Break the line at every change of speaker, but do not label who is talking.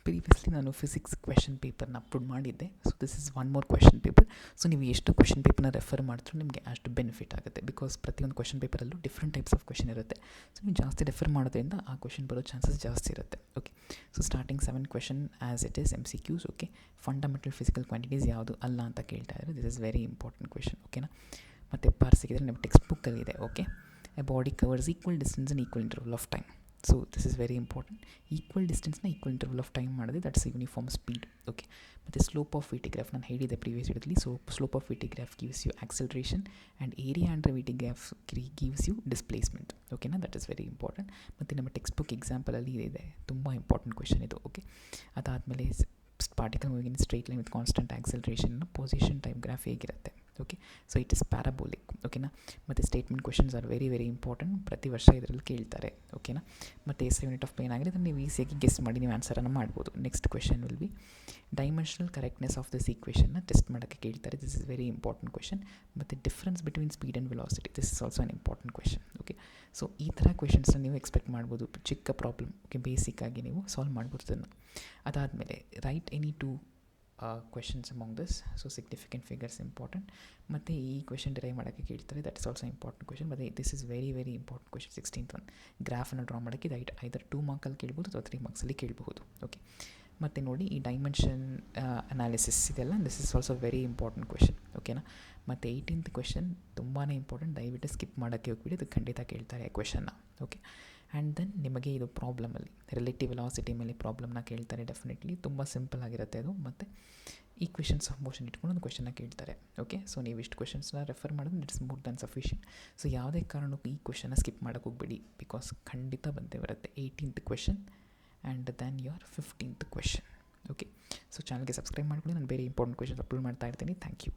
Previously ನಾನು physics question ಪೇಪರ್ನ upload ಮಾಡಿದ್ದೆ. So this is one more question paper. So ನೀವು ಎಷ್ಟು ಕ್ವೆಶನ್ ಪೇಪರ್ನ ರೆಫರ್ ಮಾಡಿದ್ರೂ ನಿಮಗೆ ಅಷ್ಟು ಬೆನಿಫಿಟ್ ಆಗುತ್ತೆ. ಬಿಕಾಸ್ ಪ್ರತಿಯೊಂದು ಕ್ವೆಶನ್ ಪೇಪರಲ್ಲೂ ಡಿಫ್ರೆಂಟ್ ಟೈಪ್ಸ್ ಆಫ್ ಕ್ವೆಶನ್ ಇರುತ್ತೆ. ಸೊ ನೀವು ಜಾಸ್ತಿ ರೆಫರ್ ಮಾಡೋದ್ರಿಂದ ಆ ಕ್ವೆಶನ್ ಬರೋ ಚಾನ್ಸಸ್ ಜಾಸ್ತಿ ಇರುತ್ತೆ. Okay, so starting 7 question as it is MCQs. Okay, fundamental physical quantities ಯಾವುದು ಅಲ್ಲ ಅಂತ ಕೇಳ್ತಾ ಇದ್ದಾರೆ. This is very important question. ಓಕೆನಾ, ಮತ್ತು ಪಾರ್ಸಿಗಿದ್ರೆ ನಿಮ್ಮ ಟೆಕ್ಸ್ಟ್ ಬುಕ್ಕಲ್ಲಿ ಇದೆ. Okay, a body covers equal distance in equal interval of time. So this is very important. Equal ಡಿಸ್ಟೆನ್ಸ್ನ ಈಕ್ವಲ್ ಇಂಟರ್ವಲ್ ಆಫ್ ಟೈಮ್ ಮಾಡಿದೆ, ದಟ್ಸ್ ಯೂನಿಫಾರ್ಮ್ ಸ್ಪೀಡ್. ಓಕೆ, ಮತ್ತು slope of V T graph ನಾನು ಹೇಳಿದೆ previous idli. So slope of V T graph gives you acceleration and area under V T graph gives you displacement. ಓಕೆನಾ, that is very important. ಮತ್ತು ನಮ್ಮ text book ಎಕ್ಸಾಂಪಲಲ್ಲಿ ಇದೆ, ತುಂಬ important question ಇದು. Okay, ಅದಾದಮೇಲೆ particle moving in straight line with constant acceleration position time graph ಹೇಗಿರುತ್ತೆ. Okay, so it is parabolic. ಓಕೆನಾ, ಮತ್ತು statement questions are very very important. ಪ್ರತಿ ವರ್ಷ ಇದರಲ್ಲಿ ಕೇಳ್ತಾರೆ. ಓಕೆನಾ, ಮತ್ತು ಎಸ್ ಯೂನಿಟ್ ಆಫ್ ಪ್ಲೇನ್ ಆಗಿದೆ, ಅದನ್ನು ನೀವು ಈಸಿಯಾಗಿ ಗೆಸ್ ಮಾಡಿ ನೀವು ಆನ್ಸರನ್ನು ಮಾಡ್ಬೋದು. Next question will be dimensional correctness of this ಈಕ್ವೇಷನ್ನ ಟೆಸ್ಟ್ ಮಾಡೋಕ್ಕೆ ಕೇಳ್ತಾರೆ. This is very important question. ಮತ್ತು difference between speed and velocity, this is also an important question. Okay, so ಈ ಥರ ಕ್ವೆಶನ್ಸ್ನ ನೀವು ಎಕ್ಸ್ಪೆಕ್ಟ್ ಮಾಡ್ಬೋದು. ಚಿಕ್ಕ ಪ್ರಾಬ್ಲಮ್, ಓಕೆ, ಬೇಸಿಕ್ಕಾಗಿ ನೀವು ಸಾಲ್ವ್ ಮಾಡ್ಬೋದು ಅದನ್ನು. ಅದಾದಮೇಲೆ write any two questions among this. So significant figures important. ಮತ್ತು ಈ ಕ್ವೆಶನ್ ಡಿರೈವ್ ಮಾಡೋಕ್ಕೆ ಕೇಳ್ತಾರೆ, that is also important question. ಮತ್ತು this is very very important question. 16th one ಗ್ರಾಫನ್ನು ಡ್ರಾ ಮಾಡೋಕ್ಕೆ ಇದು ಐದರ್ 2 ಮಾರ್ಕಲ್ಲಿ ಕೇಳ್ಬೋದು ಅಥವಾ 3 ಮಾರ್ಕ್ಸಲ್ಲಿ ಕೇಳಬಹುದು. ಓಕೆ, ಮತ್ತು ನೋಡಿ ಈ ಡೈಮೆನ್ಷನ್ ಅನಾಲಿಸಿಸ್ ಇದೆಲ್ಲ, this is also very important question. ಓಕೆನಾ, ಮತ್ತು 18th ಕ್ವೆಶನ್ ತುಂಬಾ ಇಂಪಾರ್ಟೆಂಟ್, ದಯವಿಟ್ಟು ಸ್ಕಿಪ್ ಮಾಡೋಕ್ಕೆ ಹೋಗ್ಬಿಡಿ, ಅದು ಖಂಡಿತ ಕೇಳ್ತಾರೆ ಕ್ವೆಶನ್ನ. ಓಕೆ, ಆ್ಯಂಡ್ ದೆನ್ ನಿಮಗೆ ಇದು ಪ್ರಾಬ್ಲಮಲ್ಲಿ ರಿಲೇಟಿವ್ ವೆಲಾಸಿಟಿ ಮೇಲೆ ಪ್ರಾಬ್ಲಮ್ನ ಕೇಳ್ತಾರೆ. ಡೆಫಿನೆಟ್ಲಿ ತುಂಬ ಸಿಂಪಲ್ ಆಗಿರುತ್ತೆ ಅದು. ಮತ್ತು ಈಕ್ವೇಷನ್ಸ್ ಆಫ್ ಮೋಷನ್ ಇಟ್ಕೊಂಡು ಒಂದು ಕ್ವೆಶನ್ನ ಕೇಳ್ತಾರೆ. ಓಕೆ, ಸೊ ನೀವು ಇಷ್ಟು ಕ್ವೆಶನ್ಸ್ನ ರೆಫರ್ ಮಾಡೋದು it's more than sufficient. So ಯಾವುದೇ ಕಾರಣಕ್ಕೂ ಈ ಕ್ವೆಶನ್ನ ಸ್ಕಿಪ್ ಮಾಡೋಕ್ಕೆ ಹೋಗ್ಬೇಡಿ, ಬಿಕಾಸ್ ಖಂಡಿತ ಬಂದೇ ಬರುತ್ತೆ. 18th question and then your 15th question. Okay, so ಚಾನಲ್ಗೆ ಸಬ್ಸ್ಕ್ರೈಬ್ ಮಾಡ್ಕೊಳ್ಳಿ, ನಾನು ಬೇರೆ ಇಂಪಾರ್ಟೆಂಟ್ ಕ್ವೆಶನ್ಸ್ ಅಪ್ಲೋಡ್ ಮಾಡ್ತಾ ಇರ್ತೀನಿ. Thank you.